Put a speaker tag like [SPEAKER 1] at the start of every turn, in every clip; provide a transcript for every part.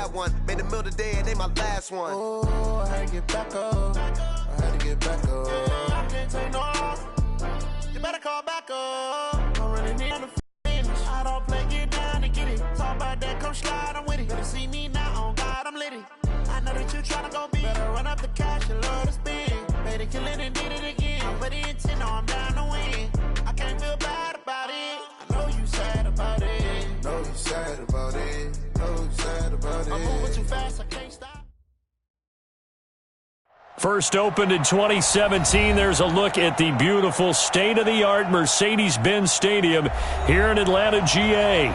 [SPEAKER 1] bad one. Made the mill today and they my last one.
[SPEAKER 2] Oh, I had to get back up. I had to get back up. I can't take no. You better call back up. Don't really need the finish. I don't play, get down to get it. Talk about that, come slide, I'm with it. Better see me now, on God, I'm litty. I know that you tryna go be. Better run up the cash and love to spend. Made it, kill it, and did it again. I put it in 10, now I'm down to win. I can't feel bad about it. I know you sad about it.
[SPEAKER 3] Know you sad about it. Know you sad about it.
[SPEAKER 2] I'm moving too fast, I can't stop.
[SPEAKER 4] First opened in 2017, there's a look at the beautiful state-of-the-art Mercedes-Benz Stadium here in Atlanta, GA.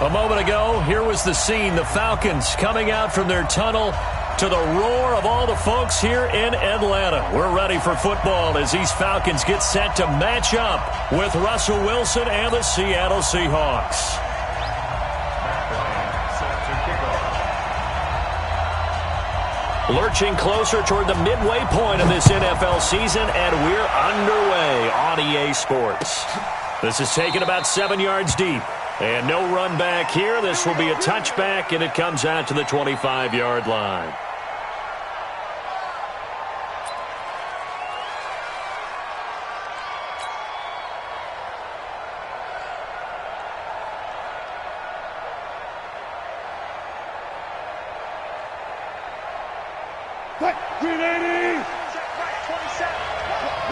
[SPEAKER 4] A moment ago, here was the scene. The Falcons coming out from their tunnel to the roar of all the folks here in Atlanta. We're ready for football as these Falcons get set to match up with Russell Wilson and the Seattle Seahawks. Lurching closer toward the midway point of this NFL season, and we're underway on EA Sports. This is taken about 7 yards deep, and no run back here. This will be a touchback, and it comes out to the 25-yard line.
[SPEAKER 5] Green 80! Right, 27.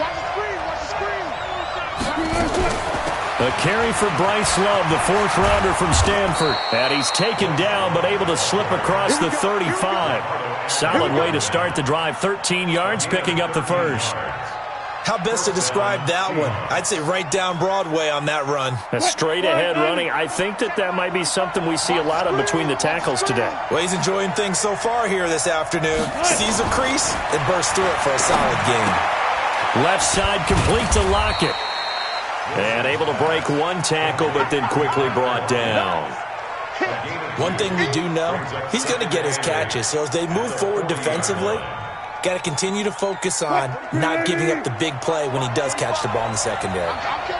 [SPEAKER 5] Watch the screen, watch the screen.
[SPEAKER 4] A carry for Bryce Love, the fourth rounder from Stanford. And he's taken down but able to slip across the 35. Solid way to start the drive. 13 yards, picking up the first.
[SPEAKER 6] How best to describe that one? I'd say right down Broadway on that run.
[SPEAKER 4] A straight-ahead running. I think that might be something we see a lot of between the tackles today.
[SPEAKER 6] Well, he's enjoying things so far here this afternoon. Sees a crease and bursts through it for a solid gain.
[SPEAKER 4] Left side complete to Lockett. And able to break one tackle, but then quickly brought down.
[SPEAKER 6] One thing we do know, he's going to get his catches. So as they move forward defensively, got to continue to focus on not giving up the big play when he does catch the ball in the secondary.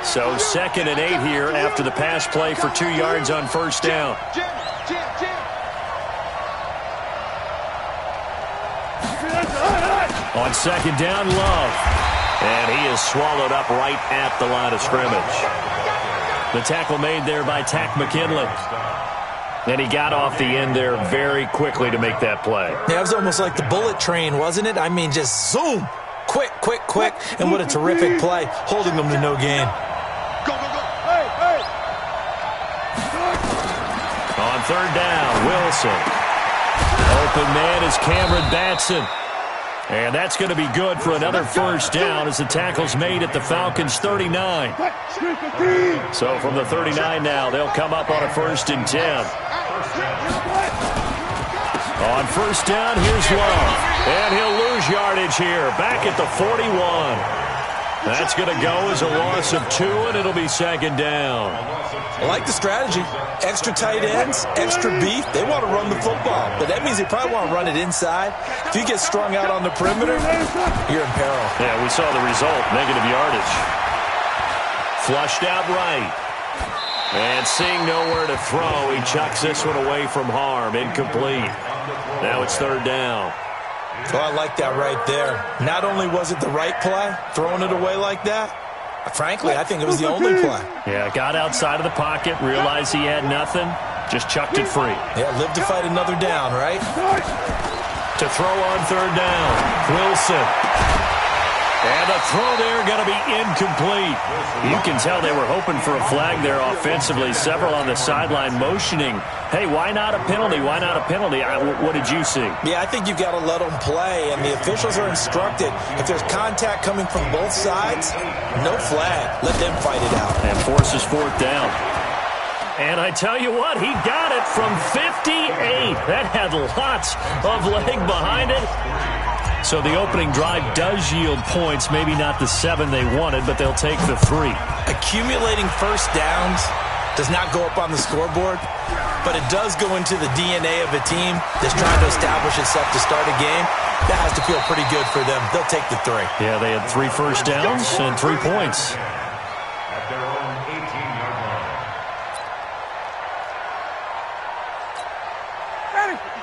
[SPEAKER 4] So 2nd and 8 here after the pass play for 2 yards on first down. On second down, Love. And he is swallowed up right at the line of scrimmage. The tackle made there by Tack McKinley. And he got off the end there very quickly to make that play.
[SPEAKER 6] Yeah, it was almost like the bullet train, wasn't it? I mean, just zoom. Quick, quick, quick. And what a terrific play, holding them to no gain.
[SPEAKER 5] Go, go, go. Hey, hey.
[SPEAKER 4] On third down, Wilson. Open man is Cameron Batson. And that's going to be good for another first down as the tackle's made at the Falcons' 39. So from the 39 now, they'll come up on a 1st and 10. On first down, here's Love. And he'll lose yardage here, back at the 41. That's going to go as a loss of 2, and it'll be 2nd down.
[SPEAKER 6] I like the strategy. Extra tight ends, extra beef. They want to run the football, but that means they probably want to run it inside. If you get strung out on the perimeter, you're in peril.
[SPEAKER 4] Yeah, we saw the result, negative yardage. Flushed out right. And seeing nowhere to throw, he chucks this one away from harm. Incomplete. Now it's 3rd down.
[SPEAKER 6] So I like that right there. Not only was it the right play, throwing it away like that, frankly, I think it was the only play.
[SPEAKER 4] Yeah, got outside of the pocket, realized he had nothing, just chucked it free.
[SPEAKER 6] Yeah, live to fight another down, right?
[SPEAKER 4] To throw on 3rd down, Wilson. And the throw there going to be incomplete. You can tell they were hoping for a flag there offensively. Several on the sideline motioning, hey, why not a penalty? Why not a penalty? What did you see?
[SPEAKER 6] Yeah, I think you've got to let them play, and the officials are instructed. If there's contact coming from both sides, no flag. Let them fight it out.
[SPEAKER 4] And forces 4th down. And I tell you what, he got it from 58. That had lots of leg behind it. So the opening drive does yield points, maybe not the 7 they wanted, but they'll take the 3.
[SPEAKER 6] Accumulating first downs does not go up on the scoreboard, but it does go into the DNA of a team that's trying to establish itself to start a game. That has to feel pretty good for them. They'll take the 3.
[SPEAKER 4] Yeah, they had 3 first downs and 3 points.
[SPEAKER 7] At their own 18-yard line.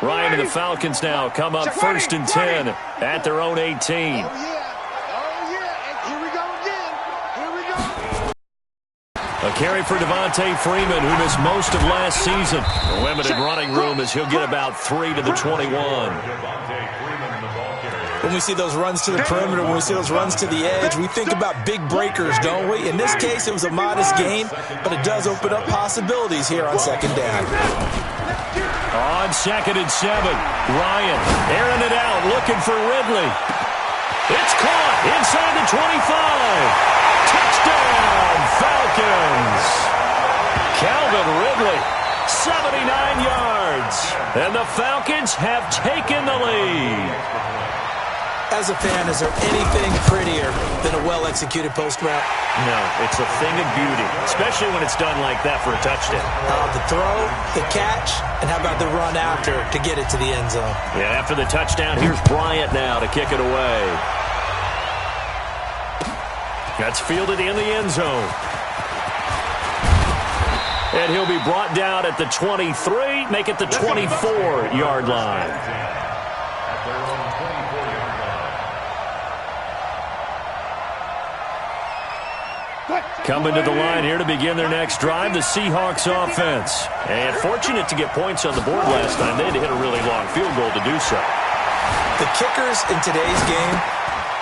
[SPEAKER 4] Ryan and the Falcons now come up 1st and 10 at their own 18.
[SPEAKER 5] Oh, yeah. And here we go again. Here we go.
[SPEAKER 4] A carry for Devontae Freeman, who missed most of last season. A limited running room as he'll get about 3 to the 21.
[SPEAKER 6] When we see those runs to the perimeter, when we see those runs to the edge, we think about big breakers, don't we? In this case, it was a modest gain, but it does open up possibilities here on 2nd down.
[SPEAKER 4] On 2nd and 7, Ryan airing it out, looking for Ridley. It's caught inside the 25. Touchdown, Falcons. Calvin Ridley, 79 yards. And the Falcons have taken the lead.
[SPEAKER 6] As a fan, is there anything prettier than a well-executed post route?
[SPEAKER 4] No, it's a thing of beauty, especially when it's done like that for a touchdown.
[SPEAKER 6] The throw, the catch, and how about the run after to get it to the end zone?
[SPEAKER 4] Yeah, after the touchdown, here's Bryant now to kick it away. That's fielded in the end zone. And he'll be brought down at the 23, make it the 24-yard line. Coming to the line here to begin their next drive, the Seahawks offense. And fortunate to get points on the board last time. They had to hit a really long field goal to do so.
[SPEAKER 6] The kickers in today's game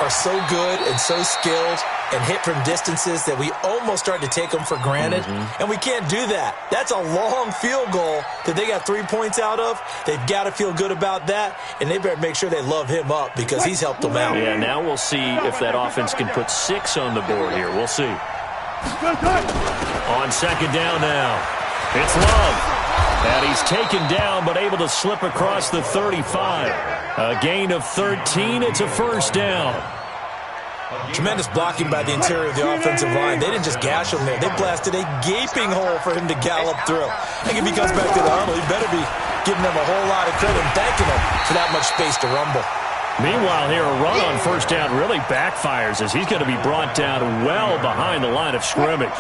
[SPEAKER 6] are so good and so skilled and hit from distances that we almost start to take them for granted. And we can't do that. That's a long field goal that they got 3 points out of. They've got to feel good about that, and they better make sure they love him up because he's helped them out.
[SPEAKER 4] Yeah, now we'll see if that offense can put 6 on the board here. We'll see. On 2nd down now, it's Love. And he's taken down but able to slip across the 35. A gain of 13. It's a 1st down.
[SPEAKER 6] Tremendous blocking by the interior of the offensive line. They didn't just gash him there. They blasted a gaping hole for him to gallop through. I think if he comes back to the huddle, he better be giving them a whole lot of credit and thanking them for that much space to rumble.
[SPEAKER 4] Meanwhile, here, a run on 1st down really backfires as he's going to be brought down well behind the line of scrimmage.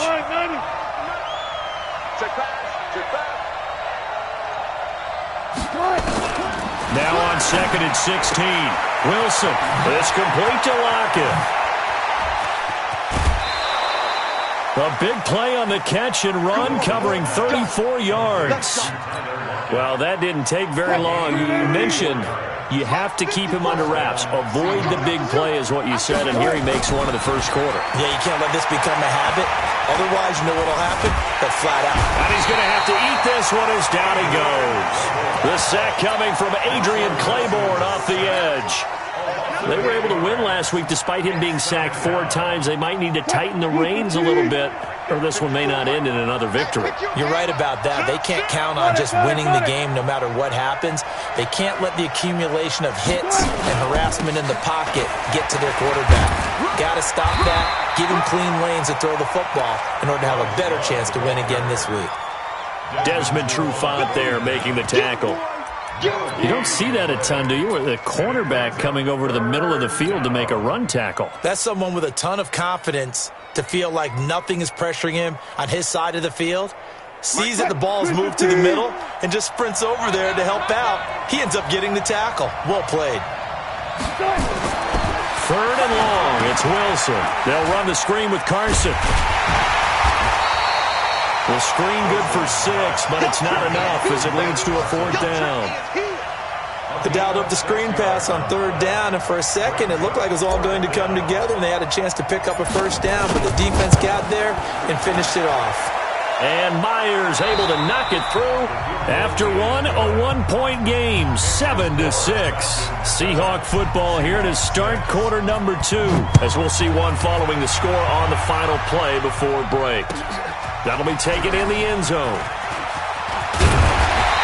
[SPEAKER 4] Now on 2nd and 16, Wilson. It's complete to Lockett. A big play on the catch and run, covering 34 yards. Well, that didn't take very long. You mentioned you have to keep him under wraps. Avoid the big play is what you said, and here he makes one in the 1st quarter.
[SPEAKER 6] Yeah, you can't let this become a habit. Otherwise, you know what will happen? They'll flat out.
[SPEAKER 4] And he's going to have to eat this one as down he goes. The sack coming from Adrian Claiborne off the edge. They were able to win last week despite him being sacked 4 times. They might need to tighten the reins a little bit, or this one may not end in another victory.
[SPEAKER 6] You're right about that. They can't count on just winning the game no matter what happens. They can't let the accumulation of hits and harassment in the pocket get to their quarterback. Got to stop that, give him clean lanes to throw the football in order to have a better chance to win again this week.
[SPEAKER 4] Desmond Trufant there making the tackle. You don't see that a ton, do you? The cornerback coming over to the middle of the field to make a run tackle.
[SPEAKER 6] That's someone with a ton of confidence to feel like nothing is pressuring him on his side of the field. Sees that the ball's moved to the middle and just sprints over there to help out. He ends up getting the tackle. Well played.
[SPEAKER 4] 3rd and long. It's Wilson. They'll run the screen with Carson. The screen good for 6, but it's not enough as it leads to a 4th down.
[SPEAKER 6] They dialed up the screen pass on 3rd down, and for a second it looked like it was all going to come together, and they had a chance to pick up a 1st down, but the defense got there and finished it off.
[SPEAKER 4] And Myers able to knock it through. After a 1-point game, 7-6. Seahawk football here to start quarter number 2, as we'll see one following the score on the final play before break. That'll be taken in the end zone.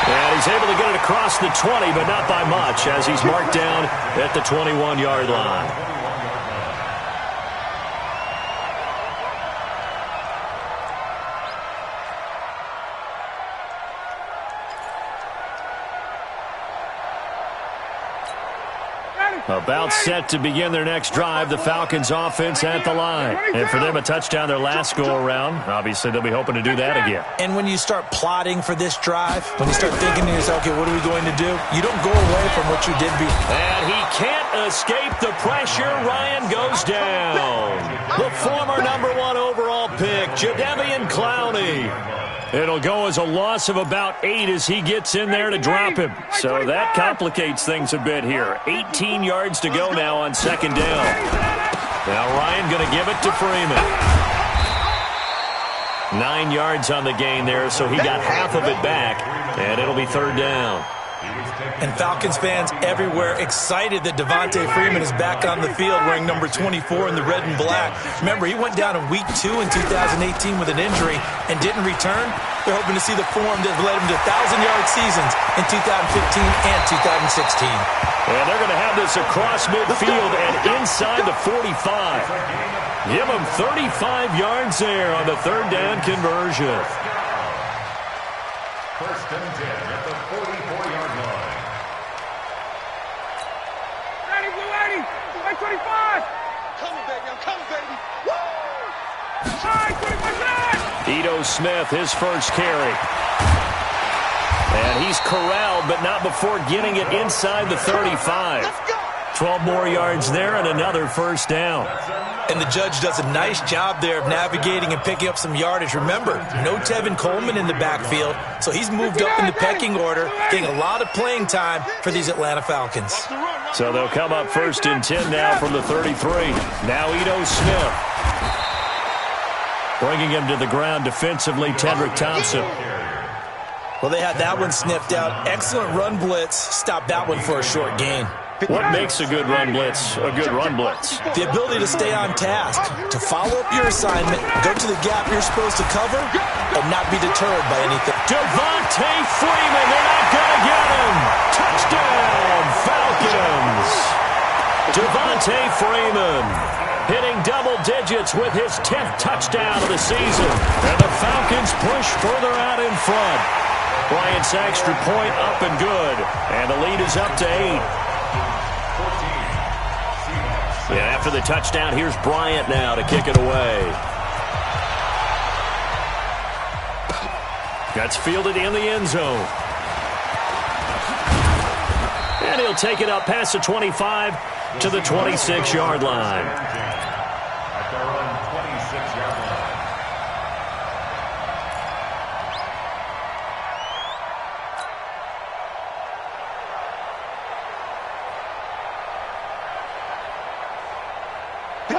[SPEAKER 4] And he's able to get it across the 20, but not by much, as he's marked down at the 21-yard line. About set to begin their next drive, the Falcons offense at the line. And for them, a touchdown their last go-around. Obviously, they'll be hoping to do that again.
[SPEAKER 6] And when you start plotting for this drive, when you start thinking to yourself, okay, what are we going to do? You don't go away from what you did before.
[SPEAKER 4] And he can't escape the pressure. Ryan goes down. The former #1 overall pick, Jadeveon Clowney. It'll go as a loss of about 8 as he gets in there to drop him. So that complicates things a bit here. 18 yards to go now on second down. Now Ryan going to give it to Freeman. 9 yards on the gain there, so he got half of it back, and it'll be third down.
[SPEAKER 6] And Falcons fans everywhere excited that Devontae Freeman is back on the field wearing number 24 in the red and black. Remember, he went down in week 2 in 2018 with an injury and didn't return. They're hoping to see the form that led him to 1,000-yard seasons in 2015 and 2016.
[SPEAKER 4] And they're going to have this across midfield and inside the 45. Give him 35 yards there on the third down conversion.
[SPEAKER 7] First and 10 at the 44-yard line.
[SPEAKER 5] Ready, blue 80, like 25. Coming, baby, I'm coming, baby. Woo! All right, 25 yards.
[SPEAKER 4] Ito Smith, his first carry. And he's corralled, but not before getting it inside the 35. 12 more yards there and another first down.
[SPEAKER 6] And the judge does a nice job there of navigating and picking up some yardage. Remember, no Tevin Coleman in the backfield, so he's moved up in the pecking order, getting a lot of playing time for these Atlanta Falcons.
[SPEAKER 4] So they'll come up first and 10 now from the 33. Now Ito Smith. Bringing him to the ground defensively, Tedrick Thompson.
[SPEAKER 6] Well, they had that one sniffed out. Excellent run blitz. Stopped that one for a short gain.
[SPEAKER 4] What makes a good run blitz a good run blitz?
[SPEAKER 6] The ability to stay on task, to follow up your assignment, go to the gap you're supposed to cover, and not be deterred by anything.
[SPEAKER 4] Devontae Freeman, they're not going to get him. Touchdown, Falcons. Devontae Freeman hitting double digits with his 10th touchdown of the season. And the Falcons push further out in front. Bryant's extra point up and good. And the lead is up to 8. And after the touchdown, here's Bryant now to kick it away. That's fielded in the end zone. And he'll take it up past the 25 to the 26-yard line.
[SPEAKER 7] At their own 26-yard line.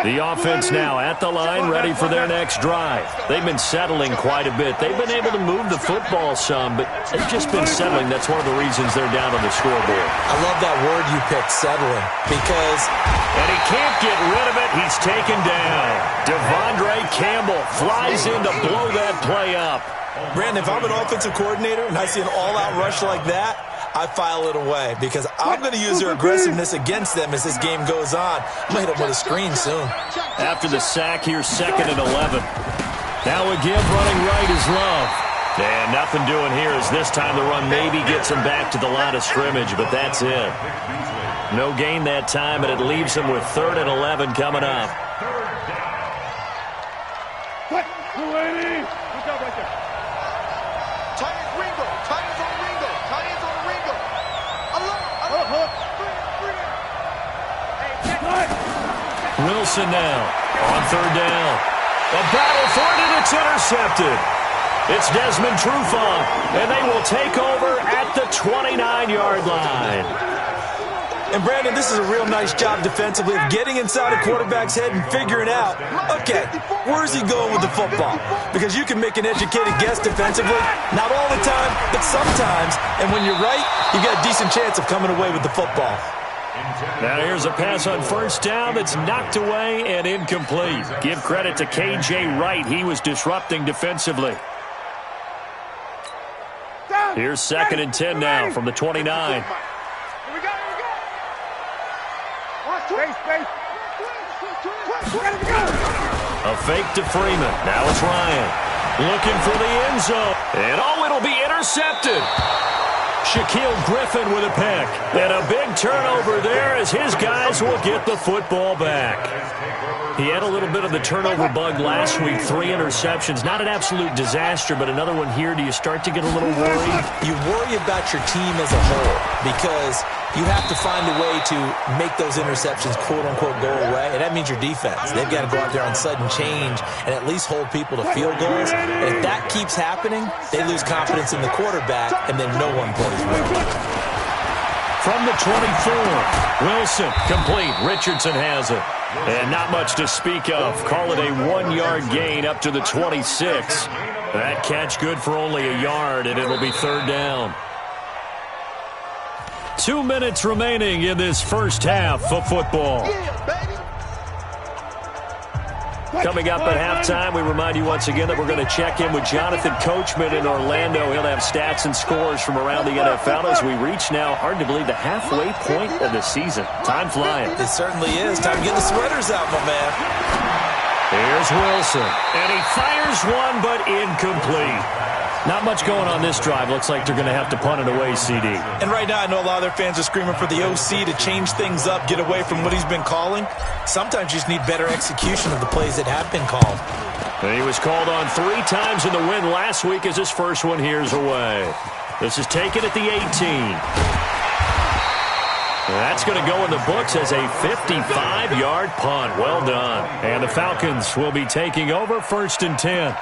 [SPEAKER 4] The offense now at the line, ready for their next drive. They've been settling quite a bit. They've been able to move the football some, but they've just been settling. That's one of the reasons they're down on the scoreboard.
[SPEAKER 6] I love that word you picked, settling, because...
[SPEAKER 4] And he can't get rid of it. He's taken down. Devondre Campbell flies in to blow that play up.
[SPEAKER 6] Brandon, if I'm an offensive coordinator and I see an all-out rush like that, I file it away because I'm going to use their aggressiveness against them as this game goes on. I'm going to hit them with a screen soon.
[SPEAKER 4] After the sack, here's 2nd and 11. Now again, running right is Love. And nothing doing here as this time the run maybe gets him back to the line of scrimmage, but that's it. No gain that time, and it leaves him with 3rd and 11 coming up. Wilson now on 3rd down. A battle for it, and it's intercepted. It's Desmond Trufant, and they will take over at the 29-yard line.
[SPEAKER 6] And, Brandon, this is a real nice job defensively of getting inside a quarterback's head and figuring out, okay, where's he going with the football? Because you can make an educated guess defensively, not all the time, but sometimes. And when you're right, you got a decent chance of coming away with the football.
[SPEAKER 4] Now here's a pass on 1st down that's knocked away and incomplete. Give credit to K.J. Wright. He was disrupting defensively. Here's 2nd and 10 now from the 29.
[SPEAKER 5] Here we go.
[SPEAKER 4] A fake to Freeman. Now it's Ryan. Looking for the end zone. And it'll be intercepted. Shaquille Griffin with a pick. And a big turnover there as his guys will get the football back. He had a little bit of the turnover bug last week, 3 interceptions. Not an absolute disaster, but another one here. Do you start to get a little worried?
[SPEAKER 6] You worry about your team as a whole because you have to find a way to make those interceptions, quote-unquote, go away, and that means your defense. They've got to go out there on sudden change and at least hold people to field goals. And if that keeps happening, they lose confidence in the quarterback, and then no one plays well.
[SPEAKER 4] From the 24, Wilson, complete. Richardson has it. And not much to speak of. Call it a 1-yard gain up to the 26. That catch good for only a yard, and it'll be third down. 2 minutes remaining in this first half of football. Coming up at halftime, we remind you once again that we're going to check in with Jonathan Coachman in Orlando. He'll have stats and scores from around the NFL as we reach now, hard to believe, the halfway point of the season. Time flying.
[SPEAKER 6] It certainly is. Time to get the sweaters out, my man.
[SPEAKER 4] Here's Wilson, and he fires one, but incomplete. Not much going on this drive. Looks like they're going to have to punt it away, CD.
[SPEAKER 6] And right now, I know a lot of their fans are screaming for the OC to change things up, get away from what he's been calling. Sometimes you just need better execution of the plays that have been called.
[SPEAKER 4] And he was called on 3 times in the win last week as his first one here's away. This is taken at the 18. That's going to go in the books as a 55-yard punt. Well done. And the Falcons will be taking over 1st and 10.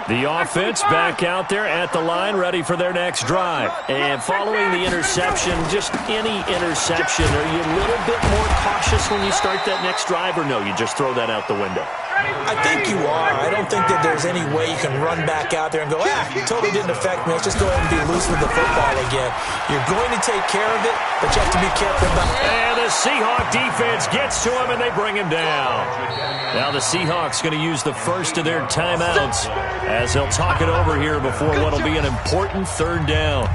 [SPEAKER 4] The offense back out there at the line, ready for their next drive. And following the interception, just any interception, are you a little bit more cautious when you start that next drive, or no, you just throw that out the window?
[SPEAKER 6] I think you are. I don't think that there's any way you can run back out there and go, it totally didn't affect me. Let's just go ahead and be loose with the football again. You're going to take care of it, but you have to be careful about it.
[SPEAKER 4] And the Seahawk defense gets to him, and they bring him down. Now the Seahawks going to use the first of their timeouts as they'll talk it over here before what will be an important third down.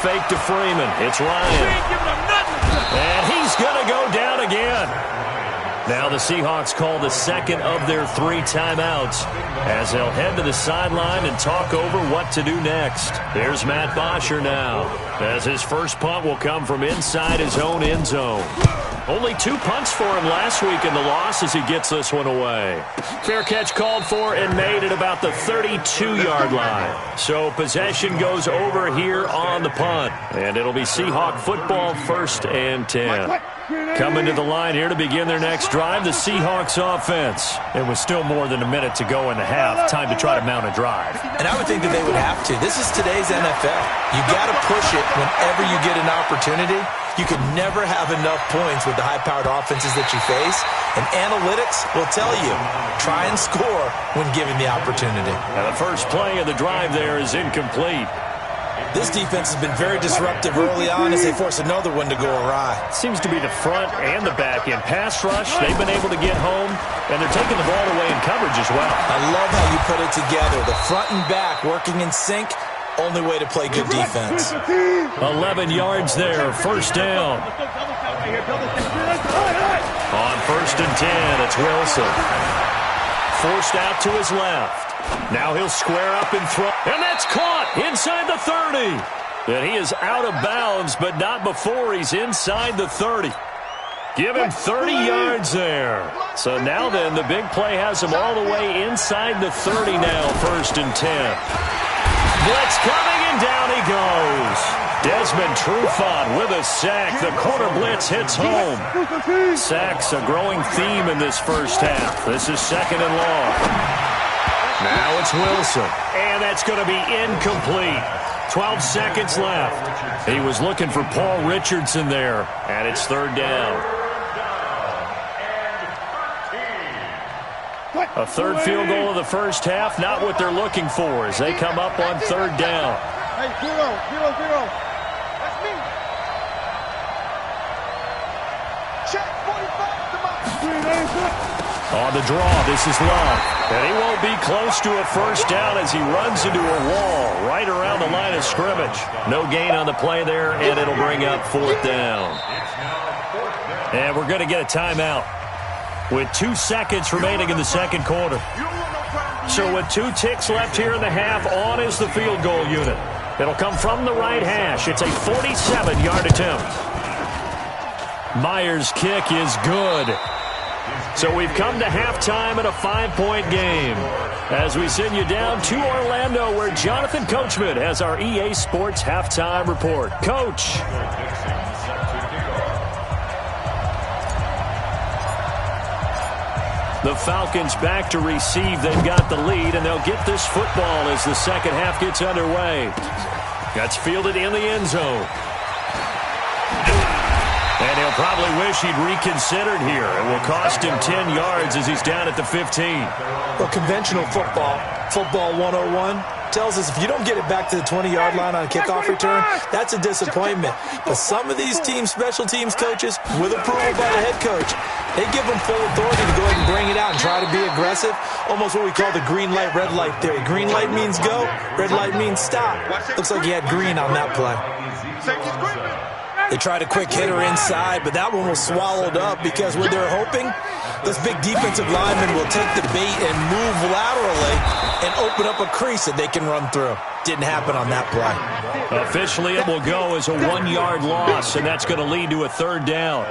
[SPEAKER 4] Fake to Freeman. It's Ryan. And he's going to go down again. Now the Seahawks call the second of their 3 timeouts as they'll head to the sideline and talk over what to do next. There's Matt Bosher now as his first punt will come from inside his own end zone. Only 2 punts for him last week in the loss as he gets this one away. Fair catch called for and made at about the 32-yard line. So possession goes over here on the punt. And it'll be Seahawk football 1st and 10. Coming to the line here to begin their next drive, the Seahawks offense. It was still more than a minute to go in the half. Time to try to mount a drive.
[SPEAKER 6] And I would think that they would have to. This is today's NFL. You got to push it whenever you get an opportunity. You can never have enough points with the high-powered offenses that you face. And analytics will tell you, try and score when given the opportunity.
[SPEAKER 4] And the first play of the drive there is incomplete.
[SPEAKER 6] This defense has been very disruptive early on as they force another one to go awry.
[SPEAKER 4] Seems to be the front and the back end. Pass rush, they've been able to get home, and they're taking the ball away in coverage as well.
[SPEAKER 6] I love how you put it together. The front and back working in sync. Only way to play good defense.
[SPEAKER 4] 11 yards there, first down. On 1st and 10, it's Wilson. Forced out to his left. Now he'll square up and throw. And that's caught inside the 30. And he is out of bounds, but not before he's inside the 30. Give him 30 yards there. So now then, the big play has him all the way inside the 30 now, 1st and 10. Blitz coming, and down he goes. Desmond Trufant with a sack. The corner blitz hits home. Sacks a growing theme in this first half. This is 2nd and long. Now it's Wilson, and that's going to be incomplete. 12 seconds left. He was looking for Paul Richardson there, and it's 3rd down. A 3rd field goal of the first half, not what they're looking for as they come up on 3rd down.
[SPEAKER 5] Hey, 0, 0, 0. That's me. Check 45.
[SPEAKER 4] On the draw, this is Love. And he won't be close to a first down as he runs into a wall right around the line of scrimmage. No gain on the play there, and it'll bring up fourth down. And we're going to get a timeout with 2 seconds remaining in the second quarter. So with 2 ticks left here in the half, on is the field goal unit. It'll come from the right hash. It's a 47-yard attempt. Myers' kick is good. So we've come to halftime in a 5-point game as we send you down to Orlando where Jonathan Coachman has our EA Sports halftime report. Coach. The Falcons back to receive. They've got the lead, and they'll get this football as the second half gets underway. That's fielded in the end zone. And he'll probably wish he'd reconsidered here. It will cost him 10 yards as he's down at the 15.
[SPEAKER 6] Well, conventional football 101, tells us if you don't get it back to the 20-yard line on a kickoff return, that's a disappointment. But some of these teams, special teams coaches, with approval by the head coach, they give them full authority to go ahead and bring it out and try to be aggressive. Almost what we call the green light, red light theory. Green light means go, red light means stop. Looks like he had green on that play. They tried a quick hitter inside, but that one was swallowed up because what they're hoping, this big defensive lineman will take the bait and move laterally and open up a crease that they can run through. Didn't happen on that play.
[SPEAKER 4] Officially, it will go as a 1-yard loss, and that's going to lead to a third down.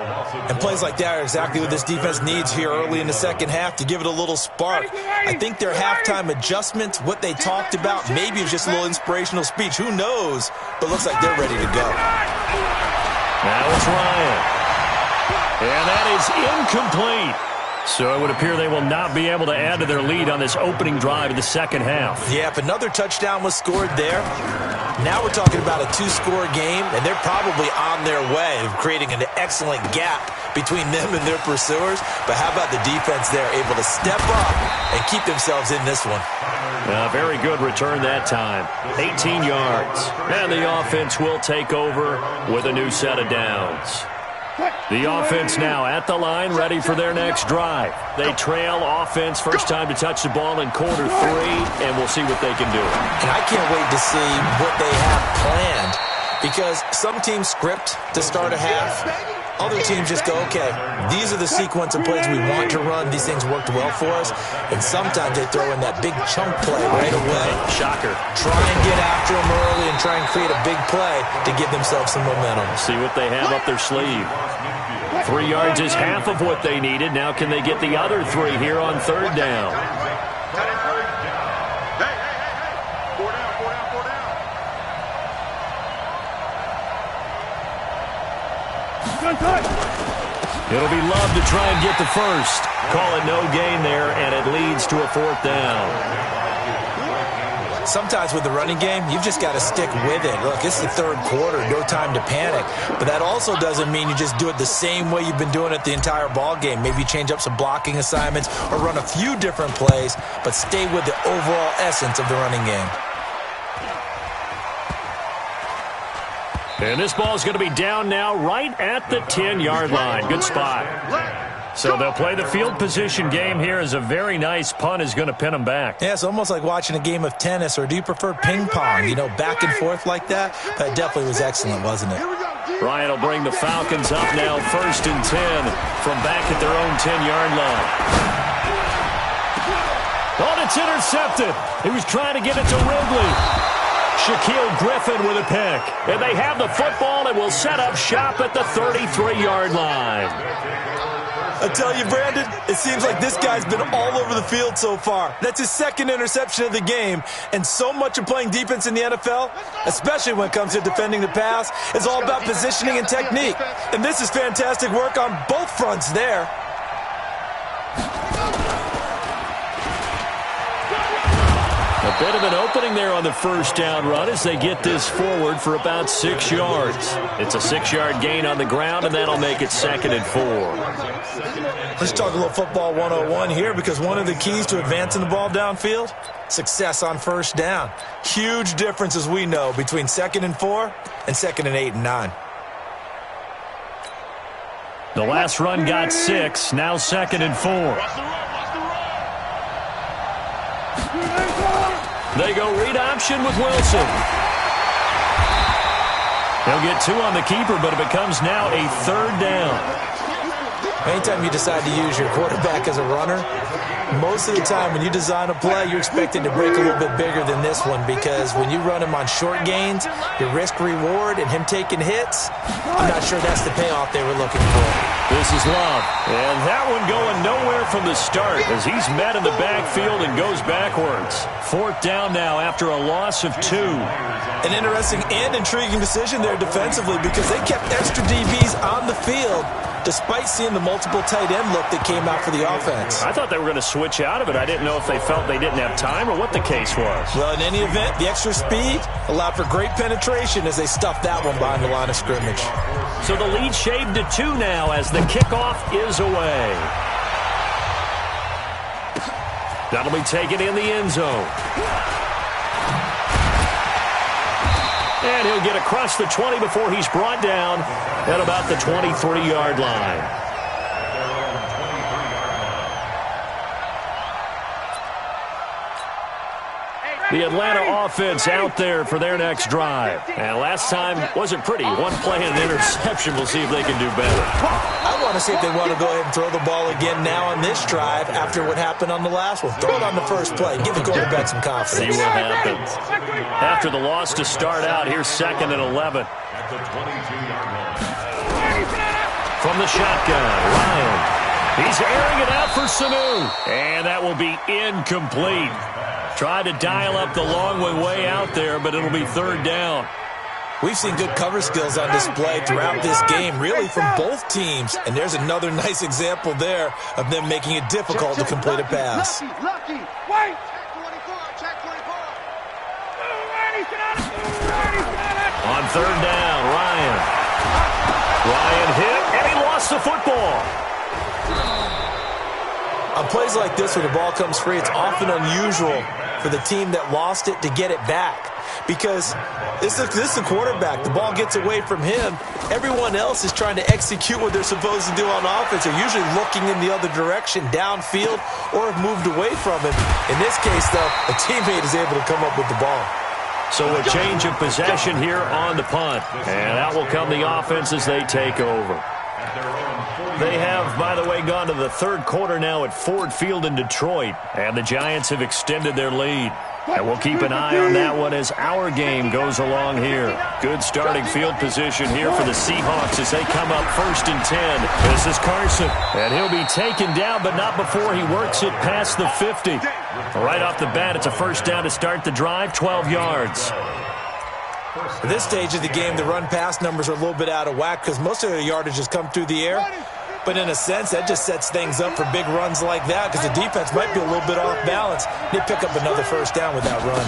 [SPEAKER 6] And plays like that are exactly what this defense needs here early in the second half to give it a little spark. I think their halftime adjustments, what they talked about, maybe it was just a little inspirational speech. Who knows? But looks like they're ready to go.
[SPEAKER 4] Now it's Ryan. And that is incomplete. So it would appear they will not be able to add to their lead on this opening drive of the second half.
[SPEAKER 6] Yeah, if another touchdown was scored there, now we're talking about a 2-score game, and they're probably on their way of creating an excellent gap between them and their pursuers. But how about the defense there, able to step up and keep themselves in this one?
[SPEAKER 4] Very good return that time. 18 yards. And the offense will take over with a new set of downs. The offense now at the line, ready for their next drive. They trail offense, first time to touch the ball in quarter 3, and we'll see what they can do.
[SPEAKER 6] And I can't wait to see what they have planned, because some teams script to start a half. Other teams just go, okay, these are the sequence of plays we want to run. These things worked well for us. And sometimes they throw in that big chunk play right away.
[SPEAKER 4] Shocker.
[SPEAKER 6] Try and get after them early and try and create a big play to give themselves some momentum.
[SPEAKER 4] See what they have up their sleeve. 3 yards is half of what they needed. Now can they get the other 3 here on third down? It'll be Love to try and get the first. Call it no gain there, and it leads to a fourth down.
[SPEAKER 6] Sometimes with the running game, you've just got to stick with it. Look, it's the third quarter, no time to panic. But that also doesn't mean you just do it the same way you've been doing it the entire ball game. Maybe change up some blocking assignments or run a few different plays, but stay with the overall essence of the running game.
[SPEAKER 4] And this ball is going to be down now right at the 10-yard line. Good spot. So they'll play the field position game here as a very nice punt is going to pin them back.
[SPEAKER 6] Yeah, it's almost like watching a game of tennis, or do you prefer ping pong? You know, back and forth like that? That definitely was excellent, wasn't it?
[SPEAKER 4] Ryan will bring the Falcons up now, 1st and 10 from back at their own 10-yard line. Oh, it's intercepted. He was trying to get it to Ridley. Shaquille Griffin with a pick. And they have the football and will set up shop at the 33-yard line.
[SPEAKER 6] I tell you, Brandon, it seems like this guy's been all over the field so far. That's his second interception of the game. And so much of playing defense in the NFL, especially when it comes to defending the pass, is all about positioning and technique. And this is fantastic work on both fronts there.
[SPEAKER 4] A bit of an opening there on the first down run as they get this forward for about 6 yards. It's a 6-yard gain on the ground, and that'll make it 2nd and 4.
[SPEAKER 6] Let's talk a little football 101 here, because one of the keys to advancing the ball downfield, success on first down. Huge difference, as we know, between 2nd and 4 and 2nd and 8 and 9.
[SPEAKER 4] The last run got 6. Now 2nd and 4. They go read option with Wilson. They'll get 2 on the keeper, but it becomes now a 3rd down.
[SPEAKER 6] Anytime you decide to use your quarterback as a runner, most of the time when you design a play, you're expected to break a little bit bigger than this one, because when you run him on short gains, your risk-reward and him taking hits, I'm not sure that's the payoff they were looking for.
[SPEAKER 4] This is Love, and that one going nowhere from the start as he's met in the backfield and goes backwards. 4th down now after a loss of 2.
[SPEAKER 6] An interesting and intriguing decision there defensively, because they kept extra DBs on the field despite seeing the multiple tight end look that came out for the offense.
[SPEAKER 4] I thought they were going to switch out of it. I didn't know if they felt they didn't have time or what the case was.
[SPEAKER 6] Well, in any event, the extra speed allowed for great penetration as they stuffed that one behind the line of scrimmage.
[SPEAKER 4] So the lead shaved to 2 now as the kickoff is away. That'll be taken in the end zone. And he'll get across the 20 before he's brought down at about the 23-yard line. The Atlanta offense out there for their next drive. And last time wasn't pretty. One play and an interception. We'll see if they can do better.
[SPEAKER 6] I want to see if they want to go ahead and throw the ball again now on this drive after what happened on the last one. Throw it on the first play. Give the quarterback some confidence.
[SPEAKER 4] See what happens. After the loss to start out, here's 2nd and 11. From the shotgun, Ryan. He's airing it out for Sanu. And that will be incomplete. Tried to dial up the long way out there, but it'll be 3rd down.
[SPEAKER 6] We've seen good cover skills on display throughout this game, really from both teams. And there's another nice example there of them making it difficult to complete a pass.
[SPEAKER 5] Lucky. Wait.
[SPEAKER 4] On 3rd down, Ryan. Ryan hit, and he lost the football.
[SPEAKER 6] On plays like this where the ball comes free, it's often unusual for the team that lost it to get it back, because this is the quarterback. The ball gets away from him. Everyone else is trying to execute what they're supposed to do on offense. They're usually looking in the other direction, downfield, or have moved away from him. In this case, though, a teammate is able to come up with the ball.
[SPEAKER 4] So a change of possession here on the punt. And out will come the offense as they take over. They have, by the way, gone to the 3rd quarter now at Ford Field in Detroit. And the Giants have extended their lead. And we'll keep an eye on that one as our game goes along here. Good starting field position here for the Seahawks as they come up 1st and 10. This is Carson. And he'll be taken down, but not before he works it past the 50. Right off the bat, it's a 1st down to start the drive, 12 yards.
[SPEAKER 6] At this stage of the game, the run-pass numbers are a little bit out of whack because most of the yardage has come through the air. But in a sense, that just sets things up for big runs like that because the defense might be a little bit off balance. They pick up another 1st down with that run.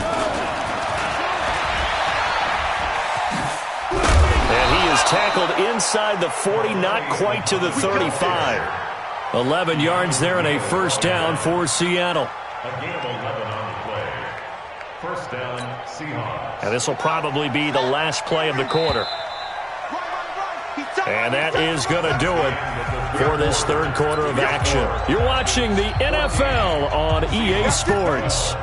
[SPEAKER 4] And he is tackled inside the 40, not quite to the 35. 11 yards there and a 1st down for Seattle.
[SPEAKER 7] A gain of 11 on the play. 1st down, Seahawks.
[SPEAKER 4] And this will probably be the last play of the quarter. And that is going to do it for this 3rd quarter of action. You're watching the NFL on EA Sports.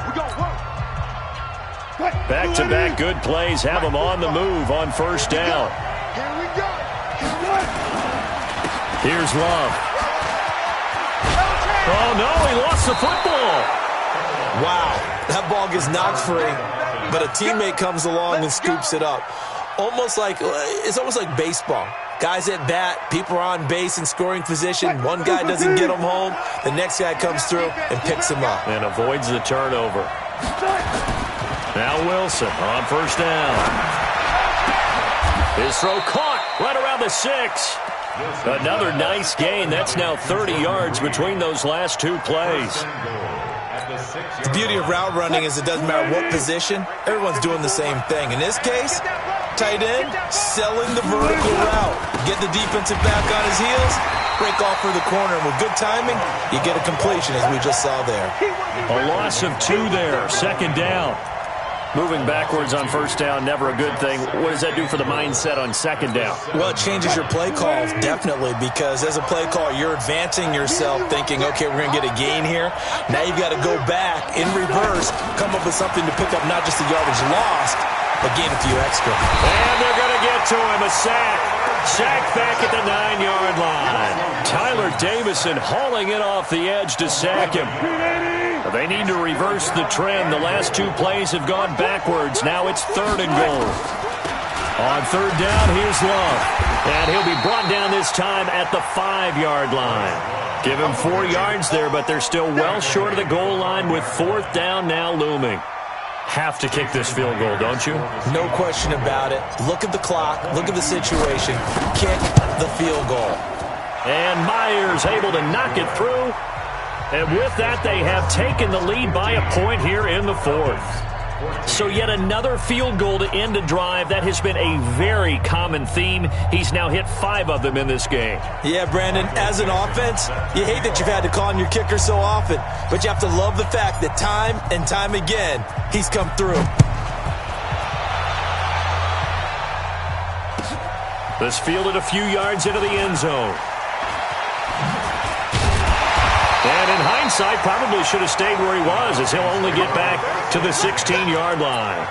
[SPEAKER 4] Back-to-back good plays have them on the move on 1st down. Here's Love. Oh, no, he lost the football.
[SPEAKER 6] Wow, that ball gets knocked free, but a teammate comes along and scoops it up. It's almost like baseball. Guys at bat, people are on base in scoring position. One guy doesn't get them home. The next guy comes through and picks him up.
[SPEAKER 4] And avoids the turnover. Now Wilson on 1st down. His throw caught right around the 6. Another nice gain. That's now 30 yards between those last 2 plays.
[SPEAKER 6] The beauty of route running is it doesn't matter what position. Everyone's doing the same thing. In this case, tight end selling the vertical route. Get the defensive back on his heels, break off for the corner. And with good timing, you get a completion as we just saw there.
[SPEAKER 4] A loss of 2 there. 2nd down. Moving backwards on first down, never a good thing. What does that do for the mindset on second down?
[SPEAKER 6] Well, it changes your play call, definitely, because as a play call, you're advancing yourself thinking, okay, we're going to get a gain here. Now you've got to go back in reverse, come up with something to pick up not just the yardage lost, but gain a few extra.
[SPEAKER 4] And they're going to get to him, a sack. Sack back at the 9-yard line. Tyler Davison hauling it off the edge to sack him. They need to reverse the trend. The last two plays have gone backwards. Now it's 3rd and goal. On 3rd down, here's Love. And he'll be brought down this time at the 5-yard line. Give him 4 yards there, but they're still well short of the goal line with 4th down now looming. Have to kick this field goal, don't you?
[SPEAKER 6] No question about it. Look at the clock. Look at the situation. Kick the field goal.
[SPEAKER 4] And Myers able to knock it through. And with that, they have taken the lead by a point here in the 4th. So yet another field goal to end a drive. That has been a very common theme. He's now hit 5 of them in this game.
[SPEAKER 6] Yeah, Brandon, as an offense, you hate that you've had to call on your kicker so often, but you have to love the fact that time and time again, he's come through.
[SPEAKER 4] This fielded a few yards into the end zone. And in hindsight, probably should have stayed where he was, as he'll only get back to the 16-yard line.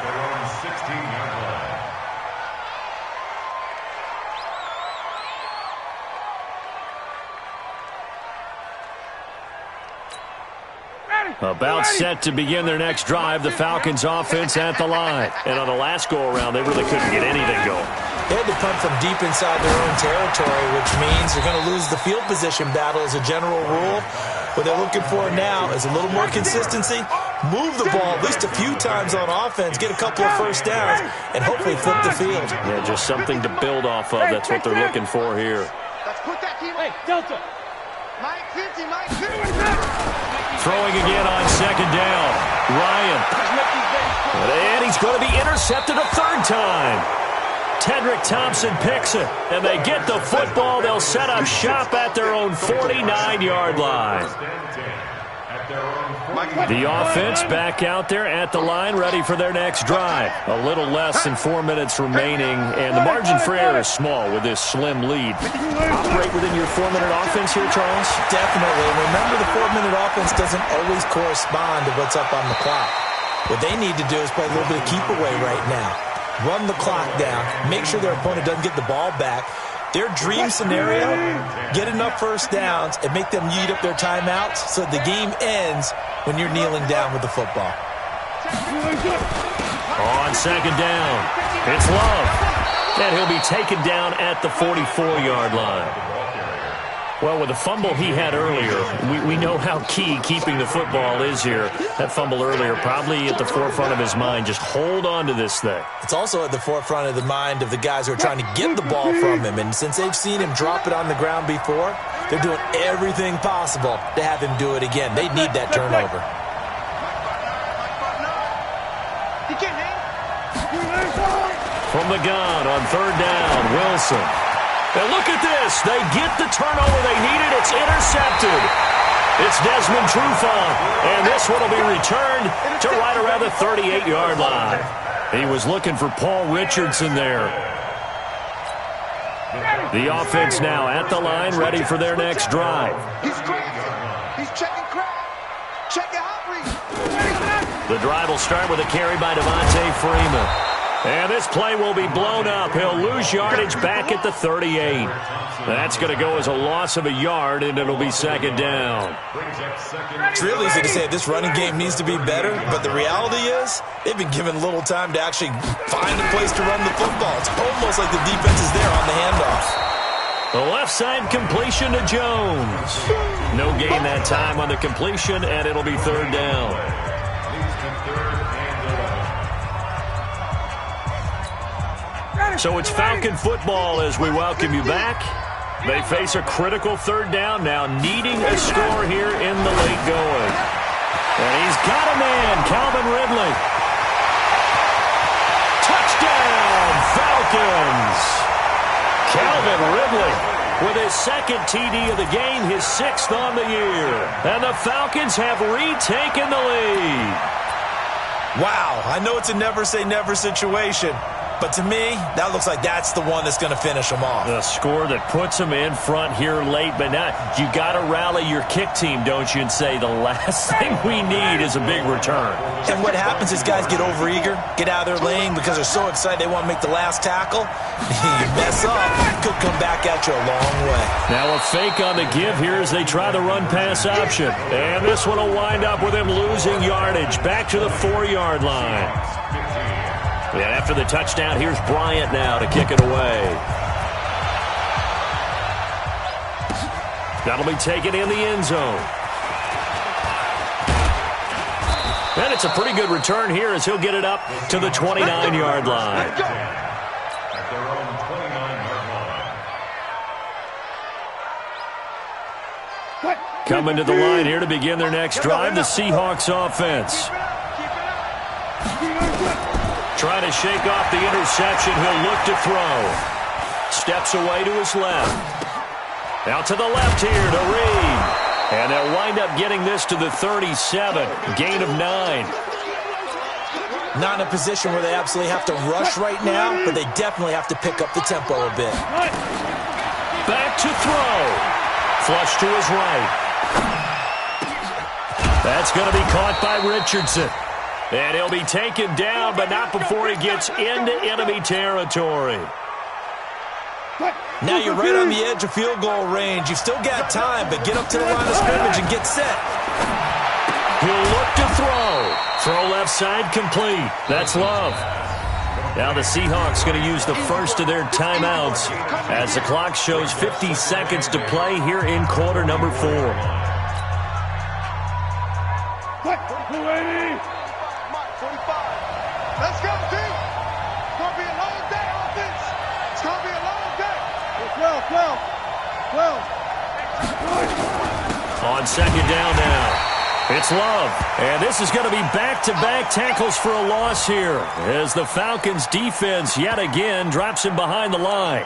[SPEAKER 4] About set to begin their next drive, the Falcons offense at the line. And on the last go-around, they really couldn't get anything going.
[SPEAKER 6] They had to punt from deep inside their own territory, which means they're going to lose the field position battle as a general rule. What they're looking for now is a little more consistency, move the ball at least a few times on offense, get a couple of first downs, and hopefully flip the field.
[SPEAKER 4] Yeah, just something to build off of. That's what they're looking for here.
[SPEAKER 5] Let's put that team. Hey, Delta. Mike 50, Mike 50.
[SPEAKER 4] Throwing again on second down. Ryan. And he's going to be intercepted a 3rd time. Tedrick Thompson picks it, and they get the football. They'll set up shop at their own 49-yard line. The offense back out there at the line, ready for their next drive. A little less than 4 minutes remaining, and the margin for error is small with this slim lead. Operate within your 4-minute offense here, Charles?
[SPEAKER 6] Definitely. Remember, the 4-minute offense doesn't always correspond to what's up on the clock. What they need to do is play a little bit of keep away right now. Run the clock down, make sure their opponent doesn't get the ball back. Their dream scenario, get enough first downs and make them eat up their timeouts so the game ends when you're kneeling down with the football.
[SPEAKER 4] On second down, it's Love. And he'll be taken down at the 44-yard line. Well, with the fumble he had earlier, we know how key keeping the football is here. That fumble earlier probably at the forefront of his mind. Just hold on to this thing.
[SPEAKER 6] It's also at the forefront of the mind of the guys who are trying to get the ball from him. And since they've seen him drop it on the ground before, they're doing everything possible to have him do it again. They need that turnover.
[SPEAKER 4] From the gun on 3rd down, Wilson. And look at this. They get the turnover they needed. It's intercepted. It's Desmond Trufant. And this one will be returned to right around the 38-yard line. He was looking for Paul Richardson there. The offense now at the line, ready for their next drive.
[SPEAKER 5] He's cracked. He's checking crack. Check it out, Reed.
[SPEAKER 4] The drive will start with a carry by Devontae Freeman. And this play will be blown up. He'll lose yardage back at the 38. That's going to go as a loss of a yard, and it'll be second down.
[SPEAKER 6] It's real easy to say this running game needs to be better, but the reality is they've been given little time to actually find a place to run the football. It's almost like the defense is there on the handoff.
[SPEAKER 4] The left side completion to Jones. No gain that time on the completion, and it'll be 3rd down. So it's Falcon football as we welcome you back. They face a critical 3rd down now, needing a score here in the late going. And he's got a man, Calvin Ridley. Touchdown, Falcons! Calvin Ridley with his 2nd TD of the game, his 6th on the year. And the Falcons have retaken the lead.
[SPEAKER 6] Wow, I know it's a never-say-never situation, but to me, that looks like that's the one that's going to finish them off.
[SPEAKER 4] The score that puts them in front here late, but now you got to rally your kick team, don't you, and say the last thing we need is a big return.
[SPEAKER 6] And what happens is guys get overeager, get out of their lane because they're so excited they want to make the last tackle. You mess up, could come back at you a long way. Now a fake on the give here as they try the run-pass option. And this one will wind up with him losing yardage back to the 4-yard line. And after the touchdown, here's Bryant now to kick it away. That'll be taken in the end zone. And it's a pretty good return here as he'll get it up to the 29-yard line.
[SPEAKER 7] At their own 29-yard line.
[SPEAKER 4] Coming to the line here to begin their next drive, the Seahawks offense. Trying to shake off the interception, he'll look to throw. Steps away to his left. Out to the left here to Reed. And they'll wind up getting this to the 37. Gain of 9.
[SPEAKER 6] Not in a position where they absolutely have to rush right now, but they definitely have to pick up the tempo a bit.
[SPEAKER 4] Back to throw. Flush to his right. That's going to be caught by Richardson. And he'll be taken down, but not before he gets into enemy territory.
[SPEAKER 6] Now you're right on the edge of field goal range. You've still got time, but get up to the line of scrimmage and get set.
[SPEAKER 4] He'll look to throw. Throw left side complete. That's Love. Now the Seahawks going to use the first of their timeouts as the clock shows 50 seconds to play here in quarter number 4.
[SPEAKER 5] Let's go, team. It's going to be a long day, offense. It's going to be a long day. 12.
[SPEAKER 4] On second down now, it's Love. And this is going to be back-to-back tackles for a loss here as the Falcons' defense yet again drops him behind the line.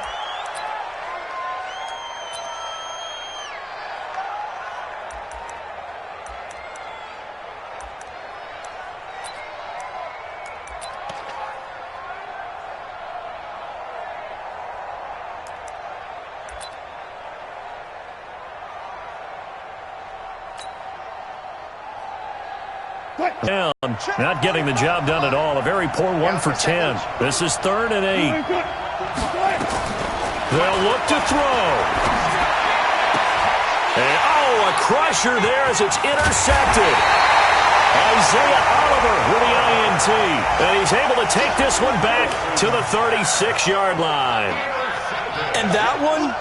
[SPEAKER 4] Down, not getting the job done at all. A very poor 1 for 10. This is 3rd and 8. They'll look to throw. And, a crusher there as it's intercepted. Isaiah Oliver with the INT. And he's able to take this one back to the 36-yard line.
[SPEAKER 6] And that one,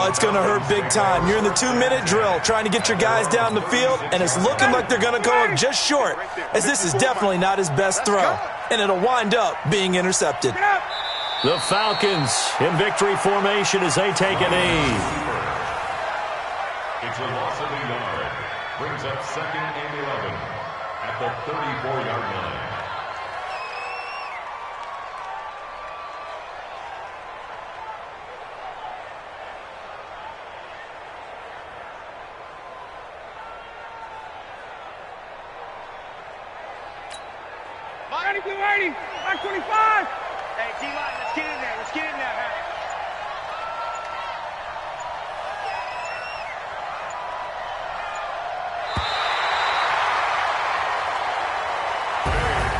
[SPEAKER 6] it's going to hurt big time. You're in the 2-minute drill trying to get your guys down the field, and it's looking like they're going to go up just short, as this is definitely not his best throw, and it'll wind up being intercepted.
[SPEAKER 4] The Falcons in victory formation as they take a knee.
[SPEAKER 7] It's a loss of a yard. Brings up 2nd and 11 at the 34-yard line.
[SPEAKER 5] Back 25. Hey, D-line, let's get in there. Let's get in there, man.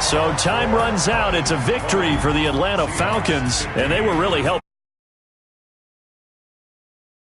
[SPEAKER 4] So time runs out. It's a victory for the Atlanta Falcons, and they were really helped.